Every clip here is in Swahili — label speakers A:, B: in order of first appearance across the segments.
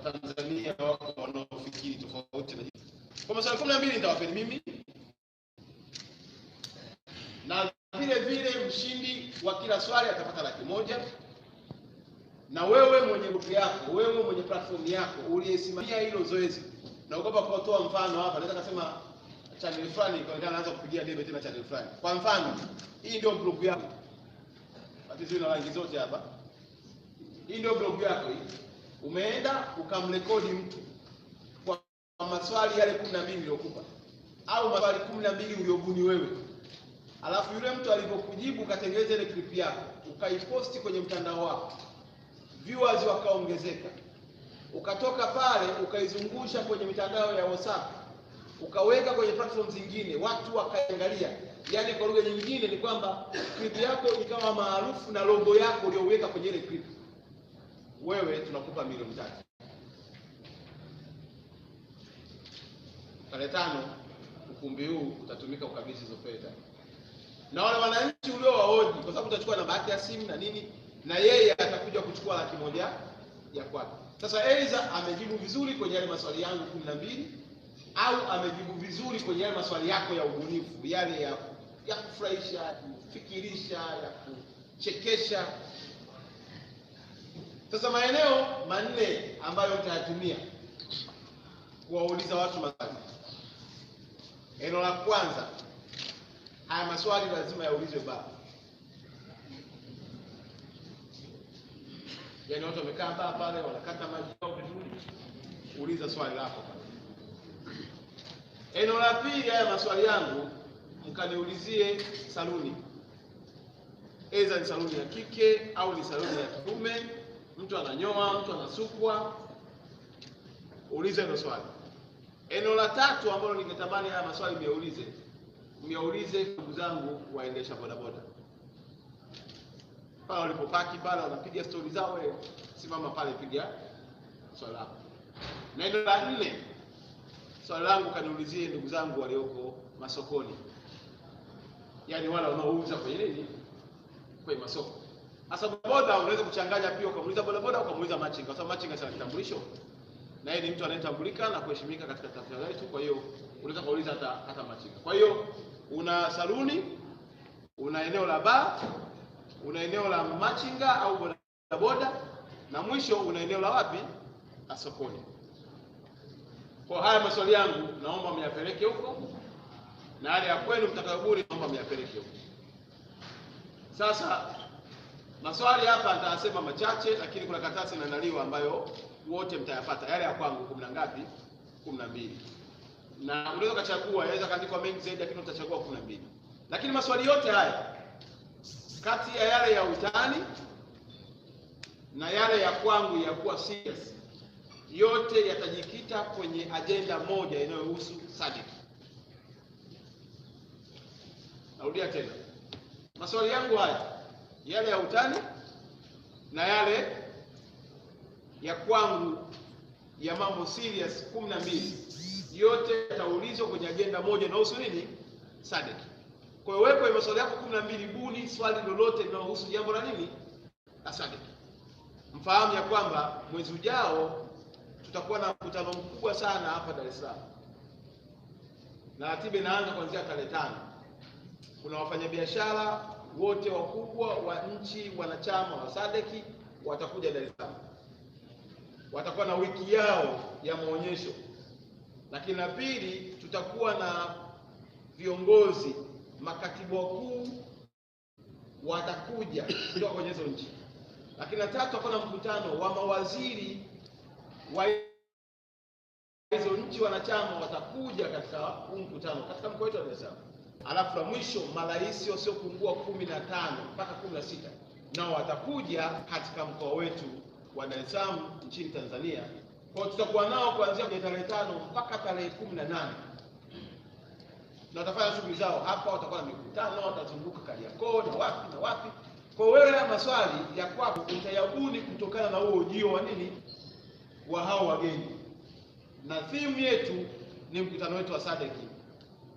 A: Watanzania wako wanaofikiri tofauti na hivi. Kwa maswali 12 nitawapeni mimi. Na vile vile mshindi wa kila swali atapata $100,000. Na wewe mwenye group yako, wewe mwenye platform yako uliyesimamia hilo zoezi. Na ukopa kutoa mfano hapa, naweza kusema channel fulani kwa anaanza kupigia debe tena channel fulani. Kwa mfano, hii ndio group yako. Basi na rangi zote hapa. Hii ndio group yako hii. Umeenda ukamrekodi mtu kwa maswali yale 12 niliyokupa au maswali 12 uliobuni wewe. Alafu yule mtu alipokujibu ukatengeneza ile clip yako, ukaiposti kwenye mtandao wako. Viewers wakaongezeka. Ukatoka pale ukaizungusha kwenye mitandao ya WhatsApp. Ukaweka kwenye platform zingine, watu wakaangalia. Yaani kwa lugha nyingine ni kwamba clip yako ikawa maarufu na logo yako uliyoweka kwenye ile clip. Wewe tunakupa $1,000,000. Tarehe 5 ukumbi huu utatumika kukabidhi hizo fedha. Na wale wananchi uliowahoji kwa sababu utachukua namba yake ya simu na nini, na yeye atakuja kuchukua $100,000 ya kwake. Sasa aidha amejibu vizuri kwenye yale maswali yangu 12 au amejibu vizuri kwenye yale maswali yako ya ubunifu, yale ya kufurahisha, ya kufikirisha, ya kuchekesha. Sasa maeneo 4 ambayo nitayatumia kuwauliza watu maswali. Eneo la kwanza, haya maswali lazima yaulizwe baba. Yaani watu wamekaa pale wanakata maji yao vizuri, uliza swali lako pale. Eneo la pili, haya maswali yangu mkaniulizie saluni. Aidha ni saluni ya kike au ni saluni ya kiume, mtu ananyoa, mtu anasukwa, uliza hilo swali. Eneo la tatu ambalo ningetamani haya maswali mniulize ndugu zangu waendesha bodaboda. Pale walipopaki pale wanapiga stori zao, wewe simama pale piga swali lako. Na eneo la 4, swali langu kaniulizie ndugu zangu walioko masokoni. Yaani wale wanaouza kwenye nini? Kwenye masoko. Hasa boda unaweza kuchanganya pia ukamuuliza bodaboda au ukamuuliza machinga. Kwa sababu machinga sana kitambulisho. Na yeye ni mtu anayetambulika na kuheshimika katika taifa letu, kwa hiyo unaweza kuuliza hata machinga. Kwa hiyo una saluni, una eneo la bar, una eneo la machinga au bodaboda, na mwisho una eneo la wapi? La sokoni. Kwa haya maswali yangu naomba myapeleke huko, na yale ya kwenu mtakayobuni naomba myapeleke huko. Sasa maswali hapa nitasema machache, lakini kuna karatasi inaandaliwa ambayo wote mtayapata. Yale ya kwangu 10 na ngapi? 12. Na unaweza kuchagua, yaweza kaandikwa mengi zaidi lakini utachagua 12. Lakini maswali yote haya kati ya yale ya utani na yale ya kwangu ya kuwa serious, yote yatajikita kwenye agenda moja inayohusu SADC. Narudia tena. Maswali yangu haya, yale ya utani na yale ya kwangu ya mambo serious 12, yote yataulizwa kwenye agenda moja inayohusu nini? SADC. Kwa hiyo wewe kwa maswali yako 12 buni swali lolote linalohusu jambo la nini? La SADC. Mfahamu ya kwamba mwezi ujao tutakuwa na mkutano mkubwa sana hapa Dar es Salaam. Na ratiba inaanza kuanzia tarehe 5. Kuna wafanyabiashara wote wakubwa wa nchi wanachama wa SADC watakuja Dar es Salaam. Watakuwa na wiki yao ya maonyesho. Lakini la pili, tutakuwa na viongozi, makatibu wakuu watakuja kutoka kwenye hizo nchi. Lakini la tatu, tutakuwa na mkutano wa mawaziri wa hizo nchi wanachama watakuja katika huu mkutano katika mkoa wetu wa Dar es Salaam. Alafu la mwisho, marais wasiopungua 15 mpaka 16 nao watakuja katika mkoa wetu wa Dar es Salaam nchini Tanzania. Kwa tutakuwa nao kuanzia tarehe 5 mpaka tarehe 18. Na watafanya shughuli zao hapa, watakuwa na mikutano, watazunguka Kariakoo na wapi na wapi. Kwa wewe maswali ya kwako utayabuni kutokana na huo ujio wa nini? Wa hao wageni. Na theme yetu ni mkutano wetu wa SADC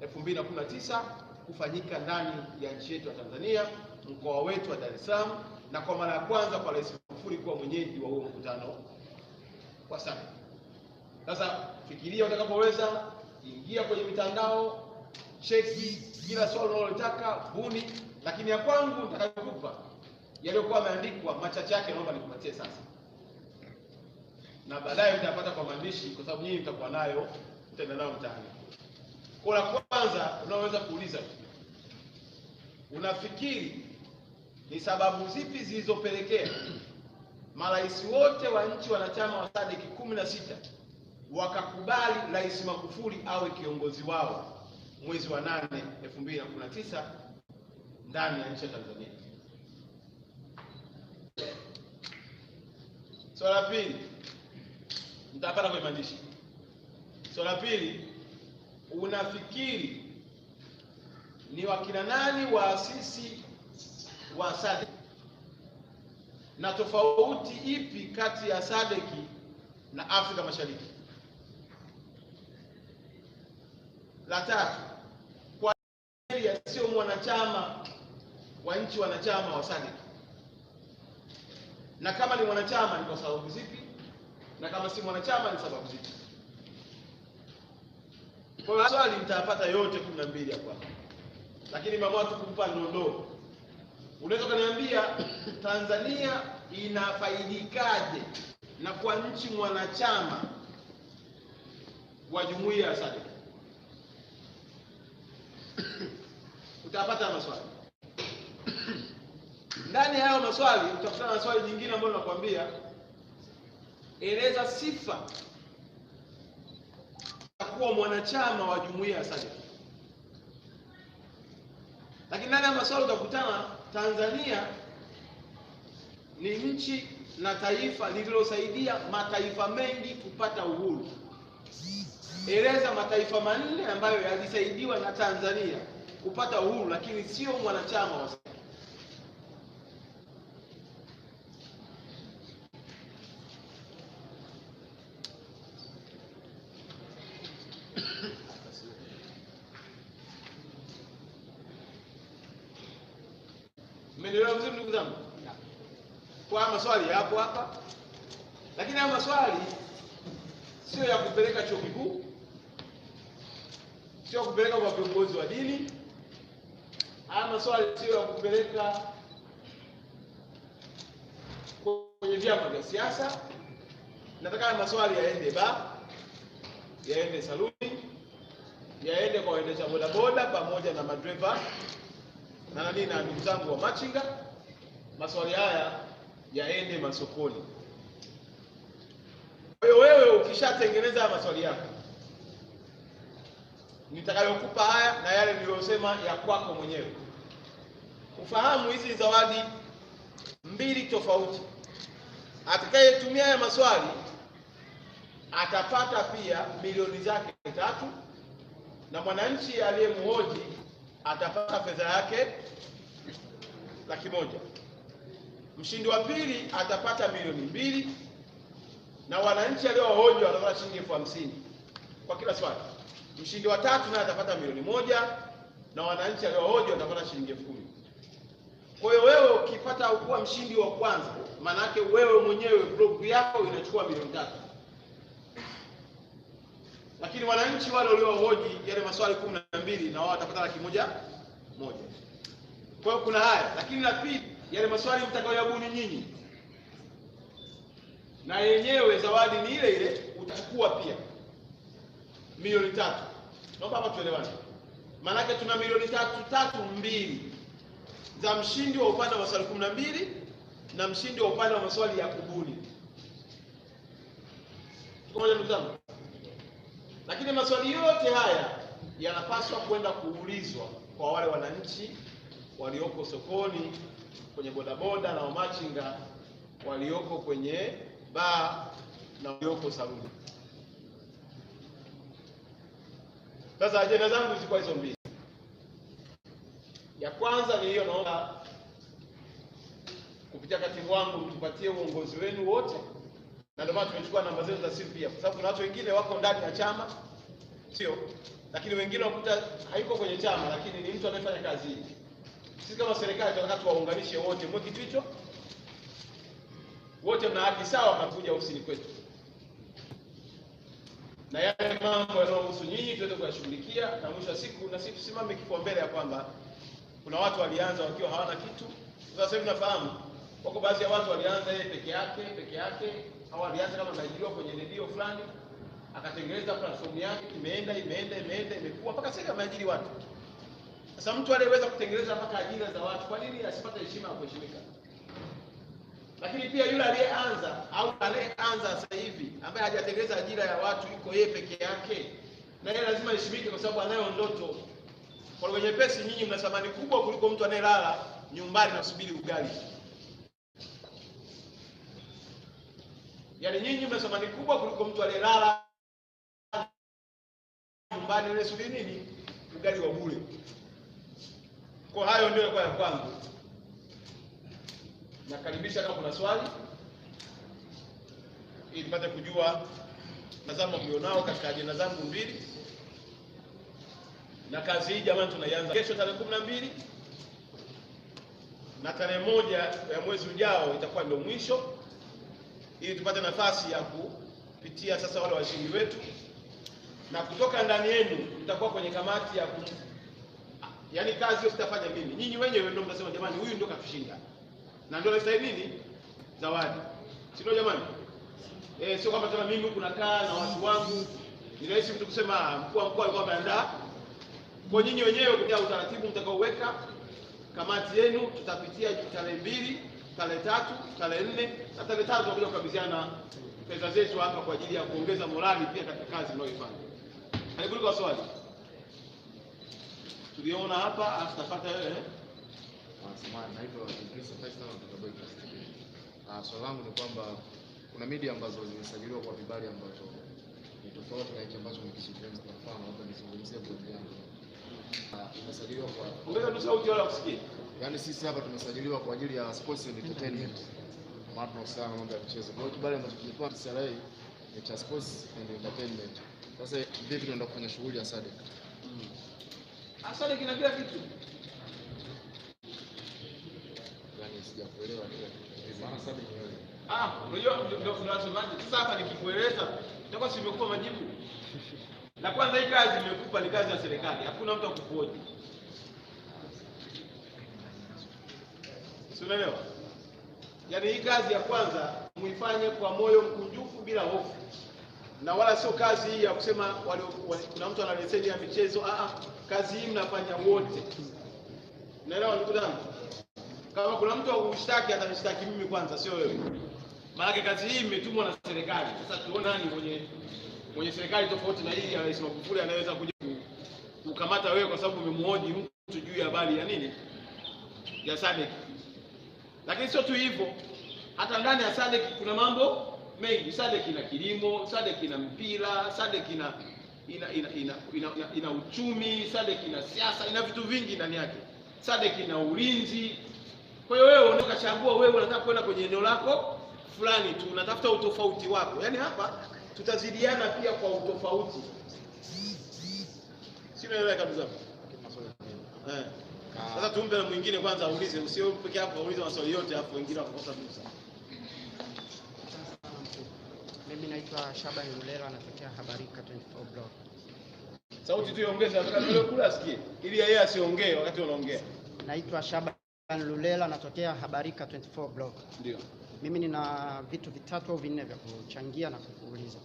A: 2019 kufanyika ndani ya nchi yetu ya Tanzania, mkoa wetu wa Dar es Salaam, na kwa mara ya kwanza kwa Rais Magufuli kuwa mwenyeji wa huo mkutano kwa SADC. Sasa fikiria utakapoweza, ingia kwenye mitandao, cheki kila swali unalotaka, buni, lakini ya kwangu nitakayokupa yaliyokuwa yameandikwa machache yake naomba nikupatie sasa. Na baadaye mtapata kwa maandishi kwa sababu nyinyi mtakuwa nayo, mtaenda nayo mtaani. Kwa la kwanza unaweza kuuliza, unafikiri ni sababu zipi zilizopelekea marais wote wa nchi wanachama wa SADC 16 wakakubali Rais Magufuli awe kiongozi wao mwezi wa 8 2019 ndani ya nchi ya Tanzania? Swali la pili mtapata kwenye maandishi. Swali la pili, unafikiri ni wakina nani waasisi wa SADC na tofauti ipi kati ya SADC na Afrika Mashariki? La tatu, kwa nini sio mwanachama wa nchi wanachama wa SADC, na kama ni mwanachama ni kwa sababu zipi, na kama si mwanachama ni sababu zipi? Kwa hiyo swali mtapata yote 12 hapa, lakini mama watu kumpa ndondoo. Unaweza kuniambia Tanzania inafaidikaje na kwa nchi mwanachama wa jumuiya ya SADC? Utapata maswali. Ndani ya hayo maswali utakutana na swali jingine ambalo nakwambia, eleza sifa za kuwa mwanachama wa jumuiya ya SADC. Lakini ndani ya maswali utakutana, Tanzania ni nchi na taifa lililosaidia mataifa mengi kupata uhuru. Eleza mataifa manne ambayo yalisaidiwa na Tanzania kupata uhuru lakini sio mwanachama wa SADC. Mmenielewa vizuri ndugu zangu? Kwa maswali yapo hapa, lakini haya maswali sio ya kupeleka chuo kikuu, sio kupeleka kwa viongozi wa dini. Haya maswali sio ya kupeleka kwenye vyama vya siasa. Nataka haya maswali yaende yaende saluni, yaende kwa waendesha bodaboda pamoja na madereva na ndugu zangu wa machinga. Maswali haya yaende masokoni. Kwa hiyo wewe ukishatengeneza maswali yako, nitakayokupa haya na yale niliyosema ya kwako mwenyewe, ufahamu hizi zawadi mbili tofauti. Atakayetumia haya maswali atapata pia milioni zake 3, na mwananchi aliyemhoji atapata fedha yake 100,000. Mshindi wa pili atapata milioni 2, na wananchi aliohoji watapata shilingi 50,000 kwa kila swali. Mshindi wa tatu naye atapata milioni 1, na wananchi aliohoji watapata shilingi 10,000. Kwa hiyo wewe ukipata kuwa mshindi wa kwanza, maana yake wewe mwenyewe block yako inachukua milioni 3. Lakini wananchi wale waliohoji yale maswali 12 na wao watapata 100,000. Kwa hiyo kuna haya, lakini la pili, yale maswali mtakayoyabuni nyinyi, na yenyewe zawadi ni ile ile, utachukua pia milioni 3. Naomba hapa tuelewane. Maana yake tuna milioni 3 za mshindi wa upande wa maswali 12 na mshindi wa upande wa maswali ya kubuni. Tuko moja ndugu zangu? Lakini maswali yote haya yanapaswa kwenda kuulizwa kwa wale wananchi walioko sokoni, kwenye bodaboda na wamachinga, walioko kwenye baa na walioko saluni. Sasa ajenda zangu zilikuwa hizo mbili. Ya kwanza ni hiyo, naomba kupitia katibu wangu mtupatie uongozi wenu wote, na ndio maana tumechukua namba zenu za simu pia, kwa sababu kuna watu wengine wako ndani ya chama, sio, lakini wengine wakuta hayuko kwenye chama, lakini ni mtu anayefanya kazi hii. Sisi kama serikali tunataka tuwaunganishe wote, mwe kitu hicho, wote mna haki sawa, mnakuja ofisini kwetu. na yale mambo yanayohusu nyinyi tuweze kuyashughulikia, na mwisho wa siku na sisi tusimame kifua mbele ya kwamba kuna watu walianza wakiwa hawana kitu. Sasa hivi nafahamu wako baadhi ya watu walianza yeye peke yake au alianza kama anaajiriwa kwenye redio fulani, akatengeneza platform yake, imeenda imekuwa mpaka sasa ameajiri watu. Sasa mtu aliyeweza kutengeneza mpaka ajira za watu, kwa nini asipate heshima na kuheshimika? Lakini pia yule aliyeanza au anayeanza sasa hivi ambaye hajatengeneza ajira ya watu, yuko yeye peke yake, na yeye lazima heshimike kwa sababu anayo ndoto. Kwa lugha nyepesi, nyinyi mna thamani kubwa kuliko mtu anayelala nyumbani na kusubiri ugali. Yaani nyinyi mna thamani kubwa kuliko mtu aliyelala nyumbani na kusubiri nini? Ugali wa bure. Kwa hayo ndio kwa kwangu. Nakaribisha kama kuna swali ili tupate kujua mtazamo mlionao katika ajenda zangu mbili. Na kazi hii jamani tunaianza kesho tarehe 12 na tarehe 1 ya mwezi ujao itakuwa ndio mwisho, ili tupate nafasi ya kupitia sasa wale washindi wetu, na kutoka ndani yenu mtakuwa kwenye kamati ya yaani kazi hiyo sitafanya mimi. Nyinyi wenyewe ndio mtasema jamani huyu ndio katushinda. Na ndio anastahili nini? Zawadi. Si ndio jamani? Sio kama tena mimi kuna kaa na watu wangu. Ni rahisi mtu kusema mkuu wa mkoa alikuwa ameandaa. Kwa nyinyi wenyewe kupitia utaratibu mtakaoweka kamati yenu, tutapitia tarehe 2, tarehe 3, tarehe 4 na tarehe 5 tutakuja kukabidhiana pesa zetu hapa kwa ajili ya kuongeza morali pia katika kazi mnayoifanya. Karibuni kwa swali. Tuliona hapa afutapata wewe
B: naitwa Idris Faisal kutoka Broadcast. Swali langu ni kwamba kuna media ambazo zimesajiliwa kwa vibali ambacho ni tofauti na hicho ambacho nimekizungumza. Kwa mfano hapa nizungumzie blog yangu. Imesajiliwa kwa
A: ongeza tu sauti wala kusikia.
B: Yaani sisi hapa tumesajiliwa kwa ajili ya sports and entertainment. Mambo sana mambo ya michezo. Kwa hiyo kibali ambacho kilikuwa CRA ni cha sports and entertainment. Sasa vipi tunaenda kufanya shughuli ya SADC?
A: SADC ina kila kitu.
B: Sijakuelewa kile. Maana SADC ni wewe.
A: Unajua ndio tunasemaje? Sasa hapa nikikueleza itakuwa simekupa majibu. Na kwanza hii kazi nimekupa ni kazi ya serikali. Hakuna mtu akukuhoji. Si unaelewa? Yaani hii kazi ya kwanza muifanye kwa moyo mkunjufu bila hofu. Na wala sio kazi hii ya kusema kuna mtu ana leseni ya michezo. Kazi hii mnafanya wote. Unaelewa ndugu zangu? Kama kuna mtu akushtaki atanishtaki mimi kwanza, sio wewe. Maana kazi hii imetumwa na serikali. Sasa tuone nani mwenye serikali tofauti na hii ya Rais Magufuli anaweza kuja kukamata wewe kwa sababu umemhoji mtu juu ya habari ya nini? Ya SADC. Lakini sio tu hivyo. Hata ndani ya SADC kuna mambo mengi. SADC ina kilimo, SADC ina mpira, SADC ina uchumi, SADC ina siasa, ina vitu vingi ndani yake. SADC ina ulinzi. Kwa hiyo wewe unachagua wewe unataka kwenda kwenye eneo lako fulani tu, unatafuta utofauti wako. Yaani hapa tutazidiana pia kwa utofauti. Sio wewe kabisa. Sasa tumpe na mwingine kwanza aulize, usio peke yako aulize maswali yote hapo wengine wakakosa fursa.
C: Mimi naitwa Shaban Lulela natokea Habarika 24 blog.
A: Sauti tu iongeze nataka wewe kula asikie ili yeye asiongee wakati unaongea.
C: Naitwa Shaban Lulela natokea Habarika 24 blog.
A: Ndio.
C: Mimi nina vitu vitatu au vinne vya kuchangia na kukuuliza.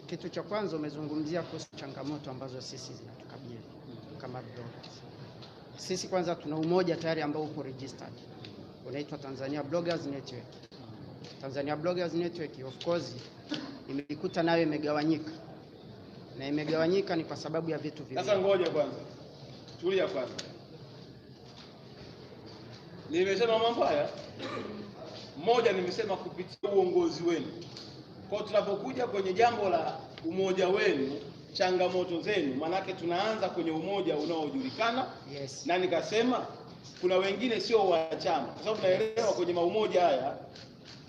C: Kitu cha kwanza umezungumzia kuhusu changamoto ambazo sisi zinatukabili kama bloggers. Sisi kwanza tuna umoja tayari ambao uko registered. Unaitwa Tanzania Bloggers Network. Tanzania Bloggers Network of course imekuta nayo imegawanyika. Na imegawanyika ni kwa sababu ya vitu viwili.
A: Sasa ngoja kwanza. Tulia kwanza. Nimesema mambo haya. Mmoja nimesema kupitia uongozi wenu. Kwa tunapokuja kwenye jambo la umoja wenu, changamoto zenu, manake tunaanza kwenye umoja unaojulikana.
C: Yes.
A: Na nikasema kuna wengine sio wanachama. Kwa sababu naelewa kwenye maumoja haya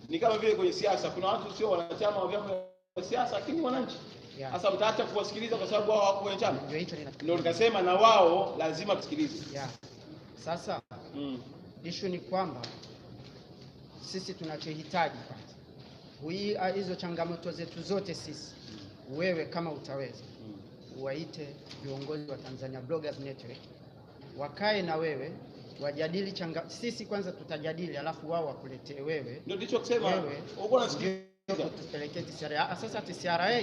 A: ni kama vile kwenye siasa kuna watu sio wanachama wa vyama vya siasa lakini wananchi. Sasa mtaacha kuwasikiliza kwa sababu wao wako kwenye chama. Ndio nikasema na wao lazima tusikilize.
C: Sasa issue ni kwamba sisi tunachohitaji kwanza hizo changamoto zetu zote sisi wewe kama utaweza waite viongozi wa Tanzania Bloggers Network wakae na wewe wajadili sisi kwanza tutajadili, alafu wao wakuletee wewe.
A: Ndio nilichosema. Uko nasikia
C: tupelekee TCRA. Sasa TCRA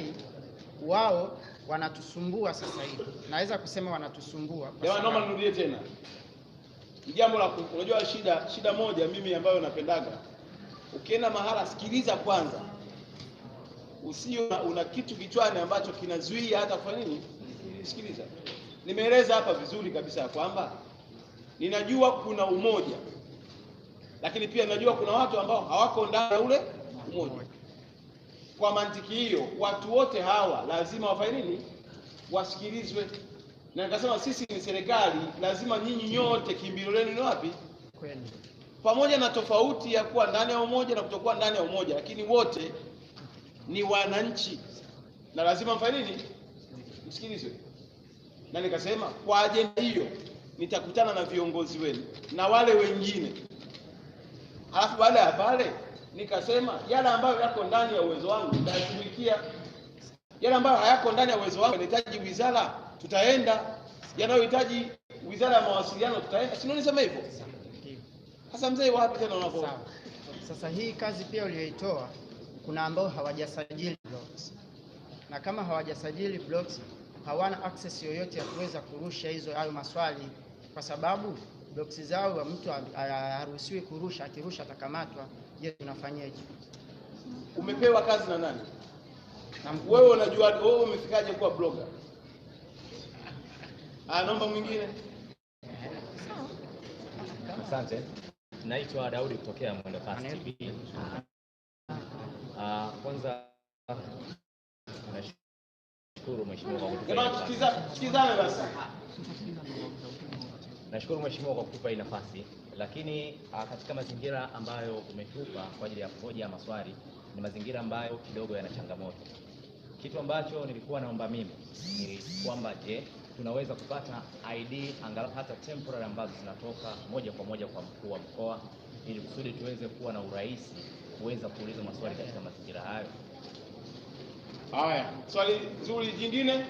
C: wao wanatusumbua sasa hivi. Naweza kusema wanatusumbua.
A: Ndio naomba nirudie tena. Jambo la unajua shida moja mimi ambayo napendaga. Ukienda mahala sikiliza kwanza. Usio una kitu kichwani ambacho kinazuia hata kufanya nini? Sikiliza. Nimeeleza hapa vizuri kabisa kwamba ninajua kuna umoja. Lakini pia ninajua kuna watu ambao hawako ndani ya ule umoja. Kwa mantiki hiyo, watu wote hawa lazima wafanye nini? Wasikilizwe. Na nikasema sisi ni serikali, lazima nyinyi nyote kimbilio lenu ni wapi?
C: Kweli.
A: Pamoja na tofauti ya kuwa ndani ya umoja na kutokuwa ndani ya umoja, lakini wote ni wananchi. Na lazima mfanye nini? Msikilizwe. Na nikasema kwa ajenda hiyo nitakutana na viongozi wenu na wale wengine. Alafu baada ya pale nikasema yale ambayo yako ndani ya uwezo wangu nitashughulikia. Yale ambayo hayako ndani ya uwezo wangu yanahitaji wizara, tutaenda. Yanayohitaji wizara ya mawasiliano tutaenda. Si nisema hivyo? Sasa mzee wapi tena unapo?
C: Sawa. Sasa hii kazi pia uliyoitoa kuna ambao hawajasajili blogs. Na kama hawajasajili blogs hawana access yoyote ya kuweza kurusha hayo maswali, kwa sababu blogs zao mtu haruhusiwi kurusha, akirusha atakamatwa. Je, tunafanyaje?
A: Umepewa kazi na nani? Wewe unajua wewe umefikaje kuwa blogger? Naomba mwingine.
D: Asante. Naitwa Daudi kutokea Mwendo Kasi TV. Kwanza nashukuru mheshimiwa kwa kutupa nafasi.
A: Sikizane basi.
D: Nashukuru mheshimiwa kwa kutupa hii nafasi, lakini katika mazingira ambayo umetupa kwa ajili ya kuhoja maswali ni mazingira ambayo kidogo yana changamoto. Kitu ambacho nilikuwa naomba mimi ni kwamba je, tunaweza kupata ID angalau hata temporary ambazo zinatoka moja kwa moja kwa mkuu wa mkoa ili kusudi tuweze kuwa na urahisi kuweza kuuliza maswali katika mazingira hayo.
A: Haya, swali zuri jingine?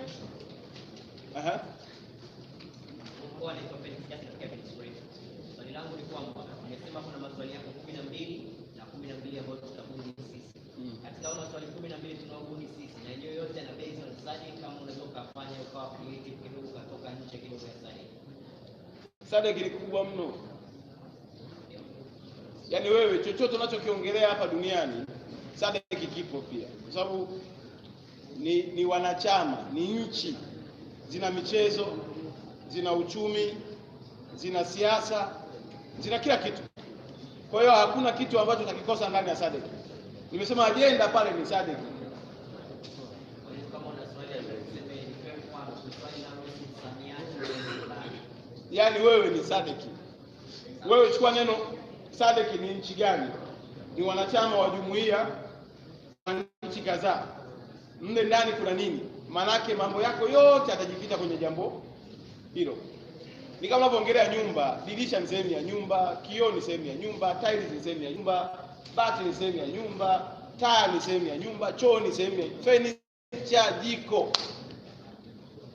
E: Kwa nini tupende kiasi katika Kiswahili? Swali langu ni kwamba nimesema kuna maswali yako 12 na 12 ambayo tutabuni sisi. Katika wale maswali 12 tunaobuni sisi na yenyewe yote yana based on study, kama unaweza kufanya ukawa creative kidogo kutoka nje kidogo ya study.
A: Study ni kubwa mno. Yaani wewe chochote unachokiongelea hapa duniani study kikipo pia. Kwa sababu ni wanachama, ni nchi, zina michezo, zina uchumi, zina siasa, zina kila kitu. Kwa hiyo hakuna kitu ambacho takikosa ndani ya SADC. Nimesema ajenda pale ni SADC.
E: Kama una swali useme ni kwa swali na
A: yaani wewe ni SADC. Wewe chukua neno SADC ni nchi gani? Ni wanachama wa jumuiya nchi kadhaa. Mle ndani kuna nini? Manake mambo yako yote yatajikita kwenye jambo hilo. Ni kama unavyoongelea nyumba, dirisha ni sehemu ya nyumba, kioo ni sehemu ya nyumba, tiles ni sehemu ya nyumba, bati ni sehemu ya nyumba, taa ni sehemu ya nyumba, choo ni sehemu ya furniture, jiko.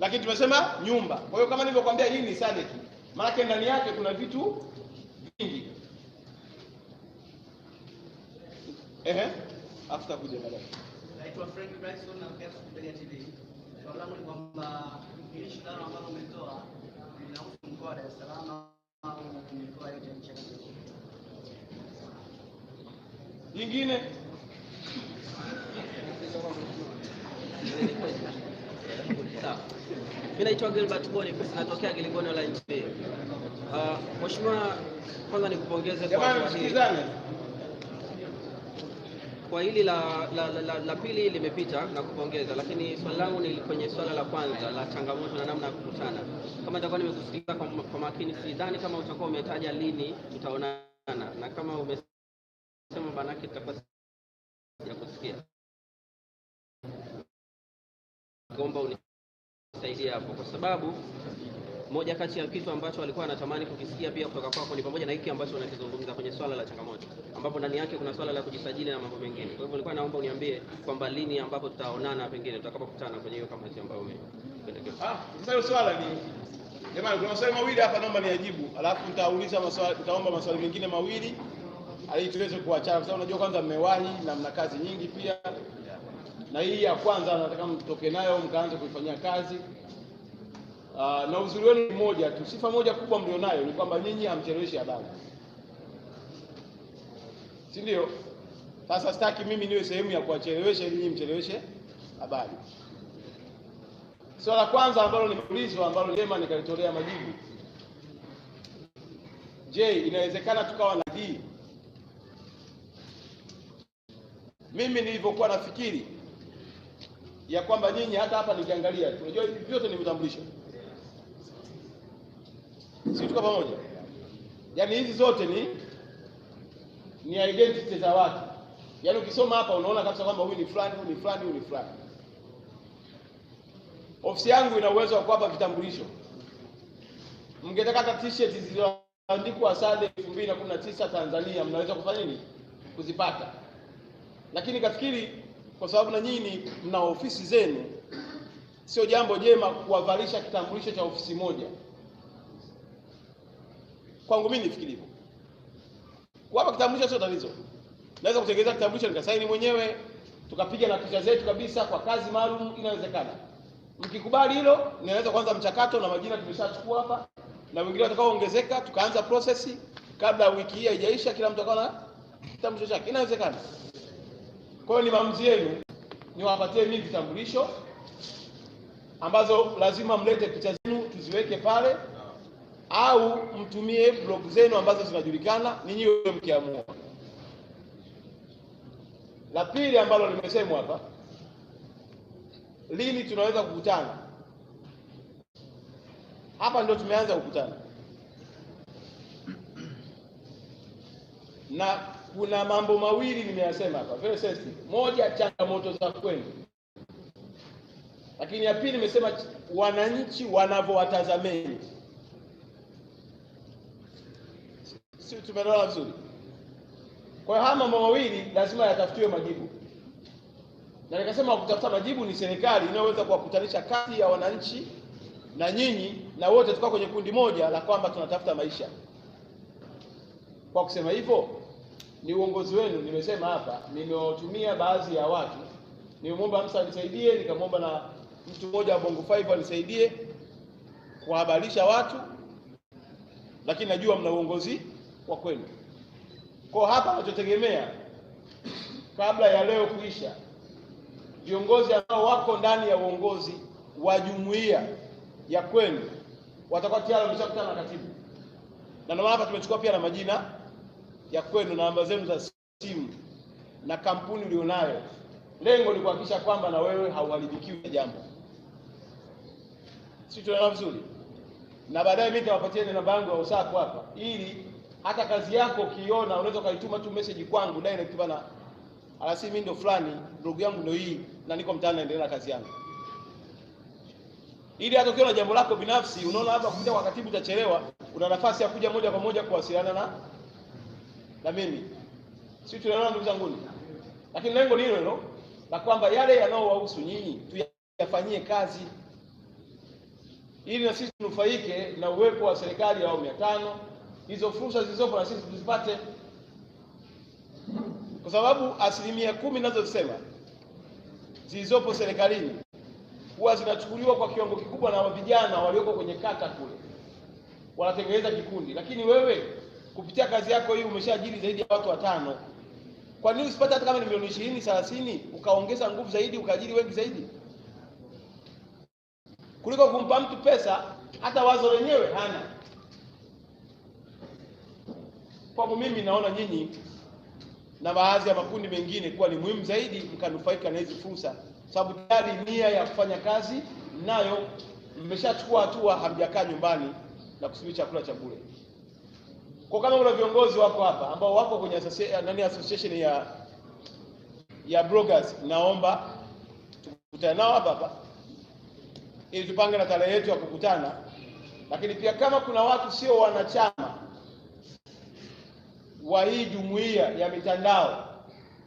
A: Lakini tumesema nyumba. Kwa hiyo kama nilivyokuambia hii ni SADC. Maana ndani yake kuna vitu vingi. After kuja baadaye.
F: Naitwa Frank Bryson na Mkesu Kutelia TV. Swali langu ni kwamba hili shindano ambalo umetoa linahusu mkoa wa Dar es Salaam au mikoa yote ya nchi ya Tanzania?
A: Nyingine?
F: Sawa. Mimi naitwa Gilbert Boni, natokea Giligoni la NCB. Mheshimiwa, kwanza nikupongeze kwa hili. Kwa hili la pili limepita na kupongeza, lakini swali langu ni kwenye swala la kwanza la changamoto na namna ya kukutana. Kama nitakuwa nimekusikiliza kwa makini, sidhani kama utakuwa umetaja lini tutaonana, na kama umesema banaki tutakuwa ya kusikia. Naomba unisaidie hapo, kwa sababu moja kati ya kitu ambacho walikuwa anatamani kukisikia pia kutoka kwako ni pamoja na hiki ambacho unakizungumza kwenye swala la changamoto, ambapo ndani yake kuna swala la kujisajili na mambo mengine. Kwa hivyo nilikuwa naomba uniambie kwamba lini ambapo tutaonana pengine tutakapokutana kwenye hiyo kamati ambayo umependekeza.
A: Sasa hilo swala ni jamani, kuna maswali mawili hapa naomba niyajibu, alafu nitauliza maswali, nitaomba maswali mengine mawili ili tuweze kuachana, kwa sababu unajua kwanza mmewahi na mna kazi nyingi pia, na hii ya kwanza nataka mtoke nayo mkaanze kuifanyia kazi. Na uzuri wenu ni moja tu, sifa moja kubwa mlionayo ni kwamba nyinyi hamcheleweshi habari, si ndio? Sasa sitaki mimi niwe sehemu ya kuwachelewesha ili nyinyi mcheleweshe habari. Swala la kwanza ambalo nimeulizwa, ambalo jema nikalitolea majibu, je, inawezekana tukawa na D? Mimi nilivyokuwa nafikiri ya kwamba nyinyi hata hapa nikiangalia, unajua hivi vyote ni vitambulisho, si tuko pamoja? Yaani hizi zote ni identity za watu. Yaani ukisoma hapa unaona kabisa kwamba huyu ni fulani, huyu ni fulani, huyu ni fulani. Ofisi yangu ina uwezo wa kuwapa vitambulisho. Mngetaka hata t-shirt zilizoandikwa SADC 2019 Tanzania, mnaweza kufanya nini? Kuzipata. Lakini kafikiri kwa sababu na nyinyi mna ofisi zenu, sio jambo jema kuwavalisha kitambulisho cha ofisi moja. Kwangu mimi nifikiri hivyo. Kuwapa kitambulisho sio tatizo. Naweza kutengeneza kitambulisho nikasaini mwenyewe, tukapiga na picha zetu kabisa kwa kazi maalum, inawezekana. Mkikubali hilo, ninaweza kuanza mchakato na majina tumeshachukua hapa, na wengine watakaoongezeka tukaanza process kabla wiki hii haijaisha, kila mtu akawa na kitambulisho chake. Inawezekana. Kwa hiyo ni maamuzi yenu, niwapatie mimi vitambulisho ambazo lazima mlete picha zenu tuziweke pale, au mtumie blog zenu ambazo zinajulikana, ninyi wewe mkiamua. La pili ambalo limesemwa hapa, lini tunaweza kukutana? Hapa ndio tumeanza kukutana. Na kuna mambo mawili nimeyasema hapa, very sensitive. Moja, changamoto za kwenu. Lakini ya pili nimesema wananchi wanavyowatazameni. Si tumeelewana vizuri? Kwa hiyo haya mambo mawili lazima yatafutiwe majibu. Na nikasema kutafuta majibu ni serikali inayoweza kuwakutanisha kati ya wananchi na nyinyi, na wote tukao kwenye kundi moja la kwamba tunatafuta maisha. Kwa kusema hivyo, ni uongozi wenu. Nimesema hapa, nimewatumia baadhi ya watu, nimemwomba Hamsa anisaidie, nikamwomba na mtu mmoja wa Bongo 5 anisaidie kuhabarisha watu, lakini najua mna uongozi wa kwenu. Kwa hapa tunachotegemea kabla ya leo kuisha, viongozi ambao wako ndani ya uongozi wa jumuiya ya kwenu watakuwa tayari wameshakutana na katibu. Na ndio hapa tumechukua pia na majina ya kwenu na namba zenu za simu na kampuni ulionayo. Lengo ni kuhakikisha kwamba na wewe hauharibikiwi na jambo. Sisi tunaelewa vizuri. Na baadaye mimi nitawapatia namba yangu ya WhatsApp hapa, ili hata kazi yako ukiona unaweza kaituma tu message kwangu direct bana, alasi mimi ndo fulani, ndugu yangu ndio hii na niko mtaani naendelea na kazi yangu. Ili hata ukiona jambo lako binafsi unaona hapa kuja kwa katibu utachelewa, una nafasi ya kuja moja kwa moja kuwasiliana na mimi. Sisi tunaelewana ndugu zangu. Lakini lengo ni hilo la kwamba yale yanayowahusu nyinyi tuyafanyie kazi, ili na sisi tunufaike na uwepo wa serikali ya awamu ya 5. Hizo fursa zilizopo na sisi tuzipate, kwa sababu 10% ninazosema zilizopo serikalini huwa zinachukuliwa kwa kiwango kikubwa na vijana walioko kwenye kata kule, wanatengeneza kikundi. Lakini wewe kupitia kazi yako hii umeshaajiri zaidi ya watu 5. Kwa nini usipate hata kama ni milioni 20, 30, ukaongeza nguvu zaidi, ukaajiri wengi zaidi, kuliko kumpa mtu pesa hata wazo lenyewe hana? Kwa mimi naona nyinyi na baadhi ya makundi mengine kuwa ni muhimu zaidi mkanufaika na hizi fursa, sababu tayari nia ya kufanya kazi nayo mmeshachukua hatua, hamjakaa nyumbani na kusubiri chakula cha bure. Kwa kama kuna viongozi wako hapa ambao wako kwenye association ya bloggers, naomba tukutane nao hapa ili tupange na tarehe yetu ya kukutana, Lakini pia kama kuna watu sio wanachama wa hii jumuiya ya mitandao,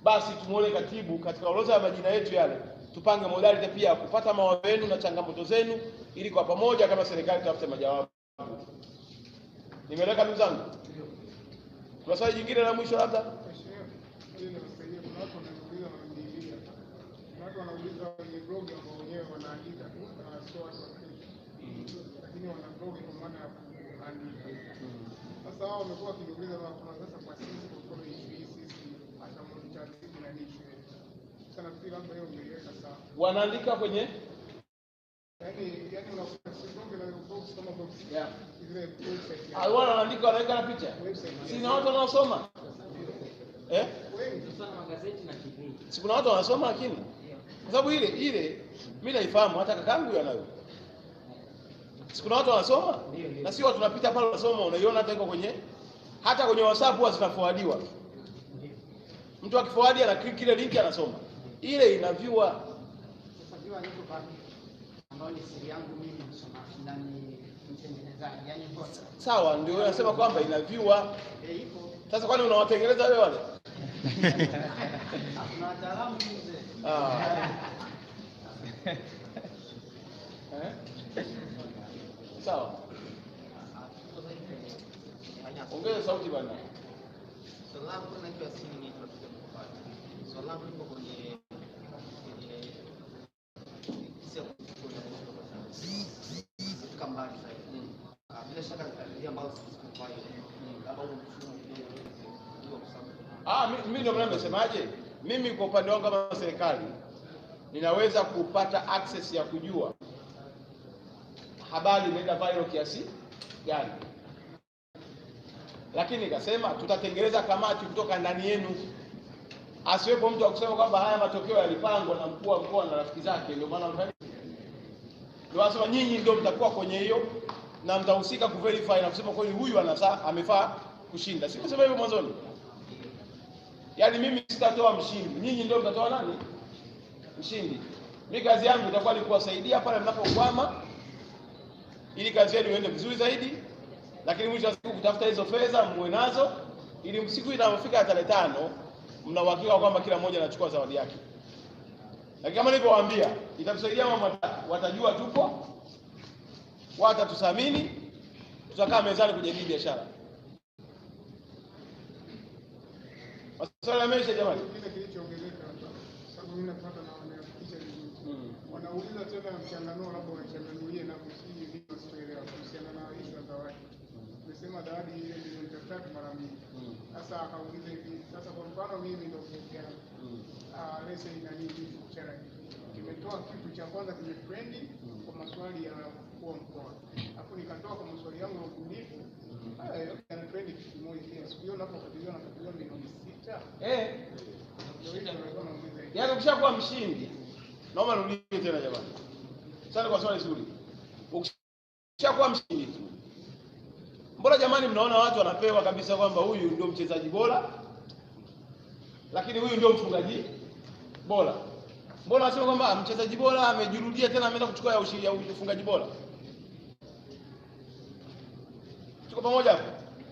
A: basi tumuone katibu katika orodha ya majina yetu yale, tupange modality pia kupata mawazo yenu na changamoto zenu, ili kwa pamoja kama serikali tutafute majawabu. Nimeleka ndugu zangu. Kuna swali jingine la mwisho labda?
G: Watu wanauliza kwenye blog ambao wenyewe wanaandika tu lakini wana blog kwa maana ya kuandika. Sasa wao wamekuwa wakiniuliza kuna sasa kwa sisi kwa sisi hata mmoja sisi na nishi. Sasa nafikiri labda hiyo ungeiweka sawa.
A: Wanaandika kwenye
G: yani unakuta si blog na blog kama blog.
A: Yeah.
G: Ile website.
A: Wanaandika wanaweka na picha. Si na watu wanaosoma.
G: Wengi
E: sana magazeti na TV.
A: Si kuna watu wanasoma lakini kwa sababu ile mimi naifahamu, hata kakangu yanayo. Si kuna watu wanasoma? Na si watu tunapita pale wanasoma, unaiona hata iko hata kwenye WhatsApp huwa zinaforwardiwa. Mtu akiforward ana click ile link anasoma. Ile inaviwa.
C: Sasa viwa niko bado ambao ni siri yangu mimi msoma na ni mtengenezaji. Yaani kwa
A: sawa ndio unasema kwamba inaviwa.
C: ipo.
A: Sasa kwani unawatengeneza wale wale?
C: Kuna wataalamu mzee.
A: Sawa. Ongeza sauti bwana.
E: Swali langu naitwa Yasini, ni tunapita kwa swali langu liko kwenye sio kama mbali zaidi. Bila shaka ndio ambao sisi kwa hiyo labda mfumo ndio kwa sababu
A: Mimi ndio nimesemaje? Mimi kwa upande wangu kama serikali ninaweza kupata access ya kujua habari imeenda viral kiasi gani. Lakini nikasema tutatengeneza kamati kutoka ndani yenu. Asiwepo mtu akusema kwamba haya matokeo yalipangwa na mkuu wa mkoa na rafiki zake, ndio maana ndio wasema nyinyi ndio mtakuwa kwenye hiyo na mtahusika kuverify na kusema kweli huyu amefaa kushinda. Sikusema hivyo mwanzoni. Yaani mimi sitatoa mshindi, nyinyi ndio mtatoa nani? Mshindi. Mimi kazi yangu itakuwa ni kuwasaidia pale mnapokwama ili kazi yenu iende vizuri zaidi, lakini mwisho wa siku kutafuta hizo fedha muwe nazo ili msiku inapofika tarehe 5 mna uhakika kwamba kila mmoja anachukua zawadi yake. Lakini kama nilivyowaambia, itatusaidia mama, watajua tupo, watatusamini, tutakaa mezani kujadili biashara. Maswali yameisha jamani.
G: kile kilichoongezeka sababu mimi napata na wanapicha vizuri. Wanauliza tena mchanganuo, labda wanachanganulie na msingi ndio wasielewa kuhusiana na issue ya zawadi. Tumesema zawadi ile milioni 3 mara mbili. Sasa akauliza hivi, sasa kwa mfano mimi ndio mfanya lese ina nini charity. Nimetoa kitu cha kwanza kimetrendi kwa maswali ya mkuu wa mkoa. Hapo nikatoa kwa maswali yangu ya ubunifu. Haya yote yanatrend kitu kimoja pia. Siku hiyo napofuatilia na kufuatilia milioni 6. Ndio hiyo ndio naongeza hiyo.
A: Yaani ukishakuwa mshindi, naomba nirudie tena jamani. Asante kwa swali zuri. Ukishakuwa mshindi tu, mbona jamani mnaona watu wanapewa kabisa kwamba huyu ndio mchezaji bora, lakini huyu ndio mfungaji bora. Mbona wasema kwamba mchezaji bora amejirudia tena ameenda kuchukua ya ufungaji bora? Tuko pamoja hapo?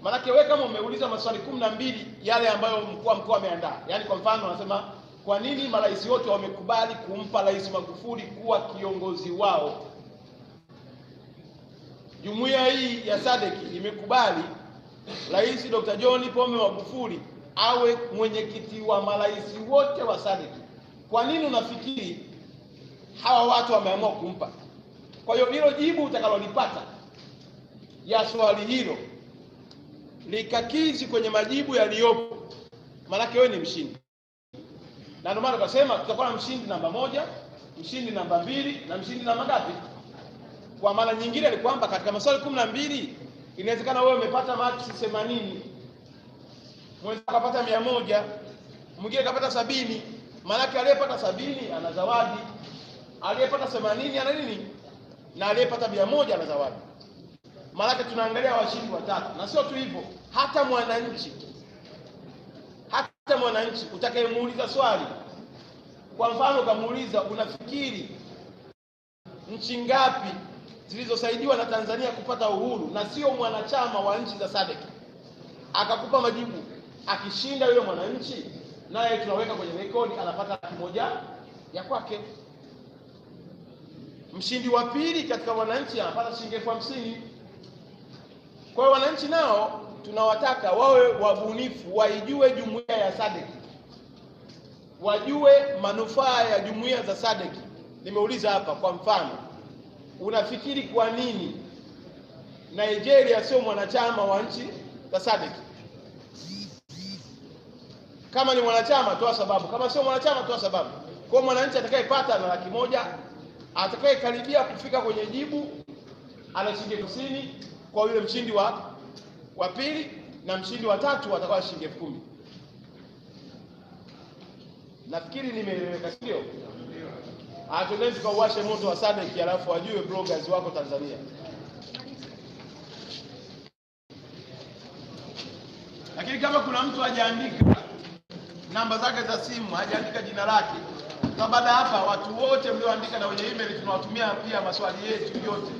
A: Maana wewe kama umeuliza maswali 12 yale ambayo mkuu wa mkoa ameandaa. Yaani kwa mfano anasema kwa nini marais wote wamekubali kumpa Rais Magufuli kuwa kiongozi wao? Jumuiya hii ya SADC imekubali Rais Dr. John Pombe Magufuli awe mwenyekiti wa marais wote wa SADC. Kwa nini unafikiri hawa watu wameamua kumpa? Kwa hiyo hilo jibu utakalolipata ya swali hilo likakizi kwenye majibu yaliyopo, maana wewe ni mshindi. Na ndio maana tukasema tutakuwa na mshindi namba 1, mshindi namba 2 na mshindi namba ngapi? Kwa maana nyingine ni kwamba katika maswali 12 inawezekana wewe umepata marks 80, mwenzako akapata 100, mwingine akapata 70. Maana aliyepata 70 ana zawadi, aliyepata 80 ana nini, na aliyepata 100 ana zawadi. Maana tunaangalia washindi watatu. Na sio tu hivyo, hata mwananchi utakayemuuliza swali, kwa mfano ukamuuliza unafikiri nchi ngapi zilizosaidiwa na Tanzania kupata uhuru na sio mwanachama wa nchi za SADC, akakupa majibu, akishinda yule mwananchi, naye tunaweka kwenye rekodi, anapata $1,000 ya kwake. Mshindi wa pili katika wananchi anapata shilingi $50,000. Kwa hiyo wananchi nao tunawataka wawe wabunifu, waijue jumuiya ya SADC, wajue manufaa ya jumuiya za SADC. Nimeuliza hapa, kwa mfano, unafikiri kwa nini Nigeria sio mwanachama wa nchi za SADC? Kama ni mwanachama, toa sababu. Kama sio mwanachama, toa sababu. Kwa mwananchi atakayepata na $100,000, atakayekaribia kufika kwenye jibu ana shilingi $50,000 kwa yule mshindi wa pili, na mshindi wa tatu atakuwa shilingi $10,000. Nafikiri nimeeleweka, sio? Hatuwezi kuwasha moto wa SADC alafu wajue bloggers wako Tanzania. Lakini kama kuna mtu hajaandika namba zake za simu, hajaandika jina lake, na baada hapa watu wote mlioandika na wenye email tunawatumia pia maswali yetu yote.